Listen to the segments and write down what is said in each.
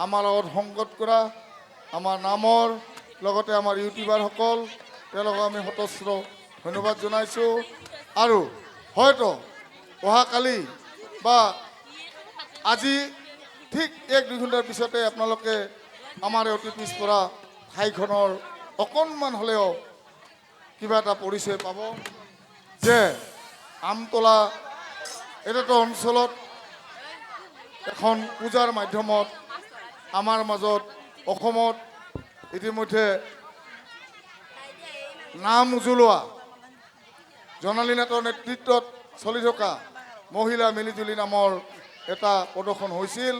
আমাৰ লগত সংগত কৰা আমাৰ নামৰ লগতে আমাৰ ইউটিউবাৰসকল তেওঁলোকক আমি সতস্ৰ ধন্যবাদ জনাইছোঁ। আৰু হয়তো অহাকালি বা আজি ঠিক 1-2 ঘণ্টাৰ পিছতে আপোনালোকে আমাৰ অতি পিছপৰা ঠাইখনৰ অকণমান হ'লেও কিবা এটা পৰিচয় পাব যে আমতলা এটা অঞ্চলত এখন পূজাৰ মাধ্যমত আমাৰ মাজত অসমত ইতিমধ্যে নাম উজ্বলোৱা জোনালী নাথৰ নেতৃত্বত চলি থকা মহিলা মিলিজুলি নামৰ এটা প্ৰদৰ্শন হৈছিল।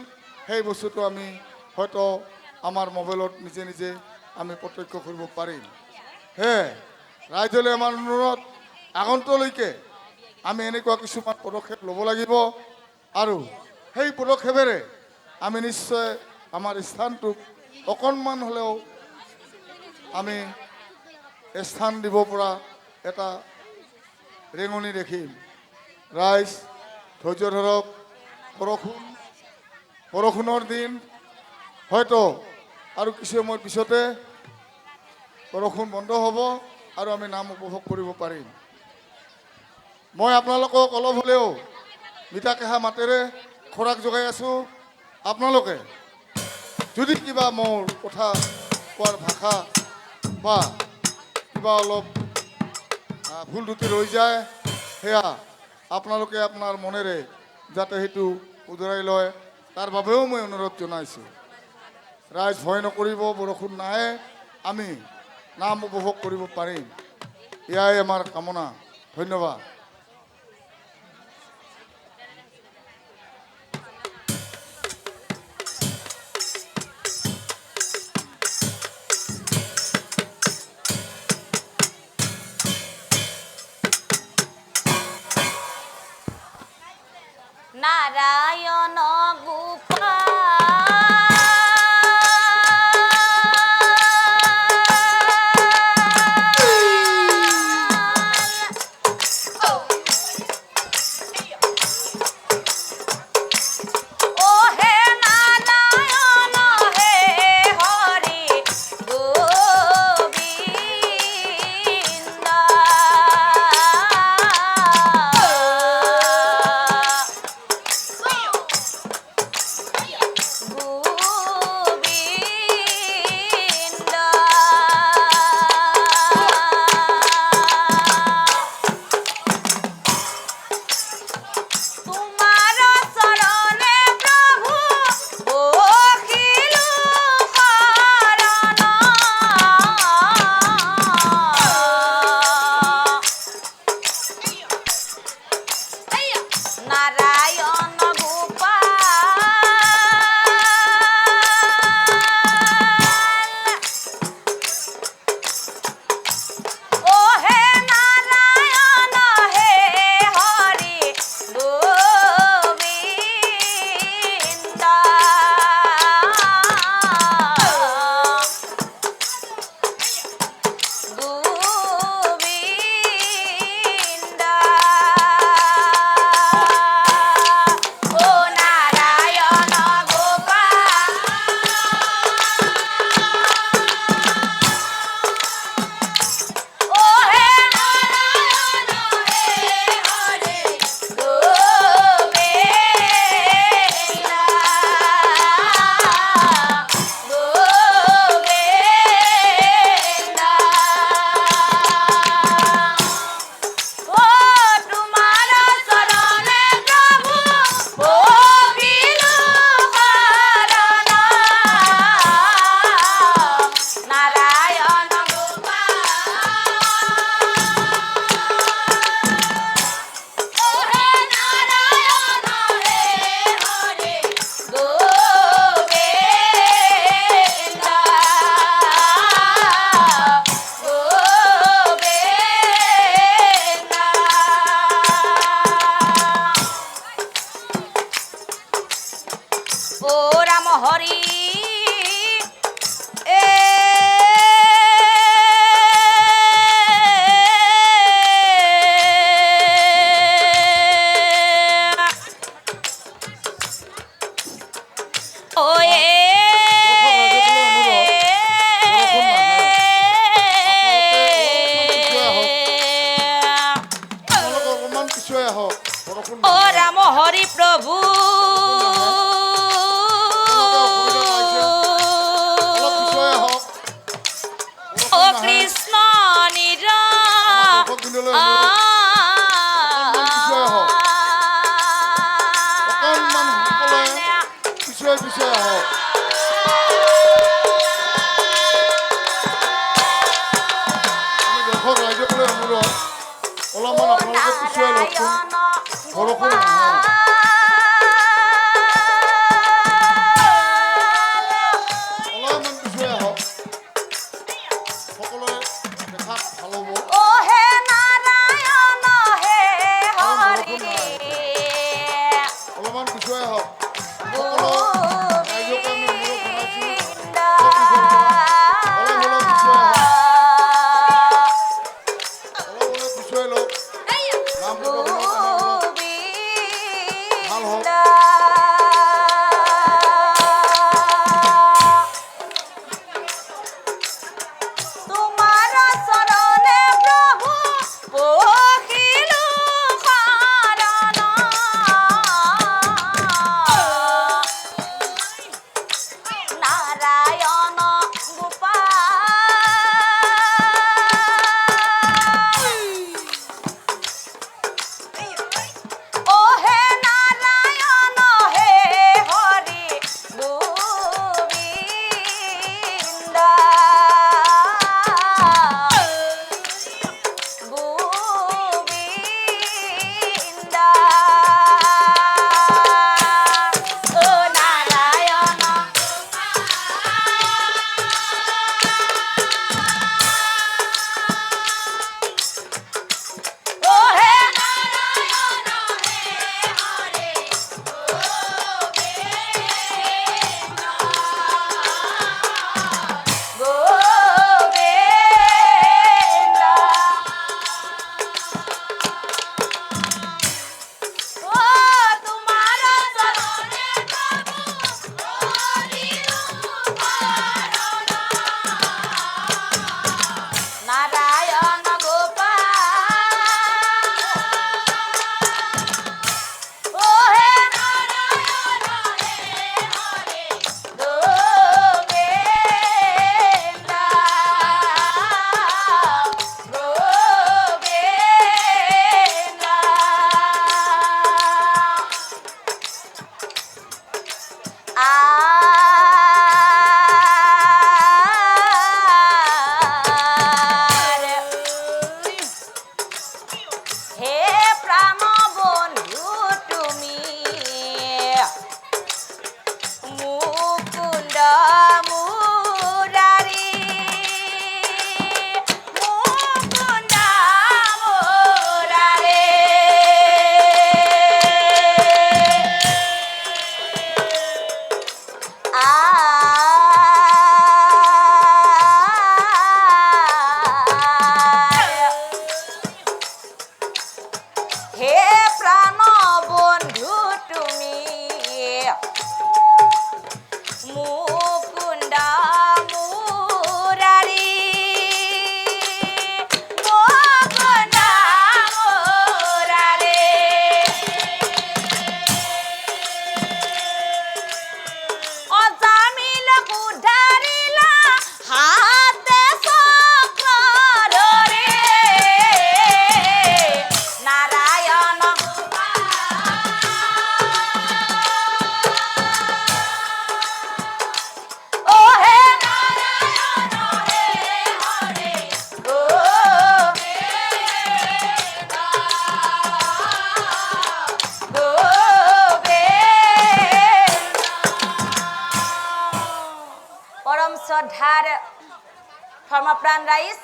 সেই বস্তুটো আমি হয়তো আমাৰ মোবাইলত নিজে নিজে আমি প্ৰত্যক্ষ কৰিব পাৰিম। হে ৰাইজলৈ আমাৰ অনুৰোধ আগন্তলৈকে আমি এনেকুৱা কিছুমান পদক্ষেপ ল'ব লাগিব আৰু সেই পদক্ষেপেৰে আমি নিশ্চয় আমাৰ স্থানটোক অকণমান হ'লেও আমি স্থান দিব পৰা এটা ৰেঙনি দেখিম। ৰাইজ ধৈৰ্য ধৰক, বৰষুণৰ দিন হয়তো আৰু কিছু সময়ৰ পিছতে বৰষুণ বন্ধ হ'ব আৰু আমি নাম উপভোগ কৰিব পাৰিম। মই আপোনালোকক অলপ হ'লেও মিঠা কেঁহা মাতেৰে খোৰাক যোগাই আছোঁ। আপোনালোকে যদি কিবা মোৰ কথা কোৱাৰ ভাষা বা কিবা অলপ ভুল ত্ৰুটি ৰৈ যায় সেয়া আপোনালোকে আপোনাৰ মনেৰে যাতে সেইটো শুধৰাই লয় তাৰ বাবেও মই অনুৰোধ জনাইছোঁ। ৰাইজ ভয় নকৰিব, বৰষুণ নাহে, আমি নাম উপভোগ কৰিব পাৰিম, এয়াই আমাৰ কামনা। ধন্যবাদ। নাৰায়ণ গোপাল ৰাইজলৈ অনুৰোধ, অকণমান পিছুৱাই আহক। অকণমান সকলোৱে পিছুৱাই পিছুৱাই আহক। আমি দেশৰ ৰাইজলৈ অনুৰোধ, অলপমান আপোনালোকে পিছুৱাই লওকচোন। বৰষুণ আহে। অলপমান পিছুৱাই আহক, সকলোৱে দেখাত ভাল হ'ব। অলপমান পিছুৱাই আহক। সকলো ৰাইজকে আমি অনুৰোধ জনাইছোঁ, অলপ অলপ পিছুৱাই আহক। অলপ অলপ পিছুৱাই লওক। নাম প্ৰসংগত আমাৰ অলপ ভাল হওক। শ্ৰদ্ধাৰ ধৰ্মপ্ৰাণ ৰাইজ,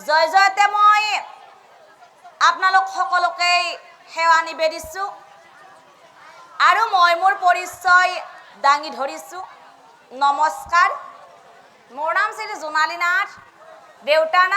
জয় জয়তে মই আপোনালোক সকলোকে সেৱা নিবেদিছোঁ আৰু মই মোৰ পৰিচয় দাঙি ধৰিছোঁ। নমস্কাৰ, মোৰ নাম শ্ৰী জোনালী নাথ, দেউতাৰ নাম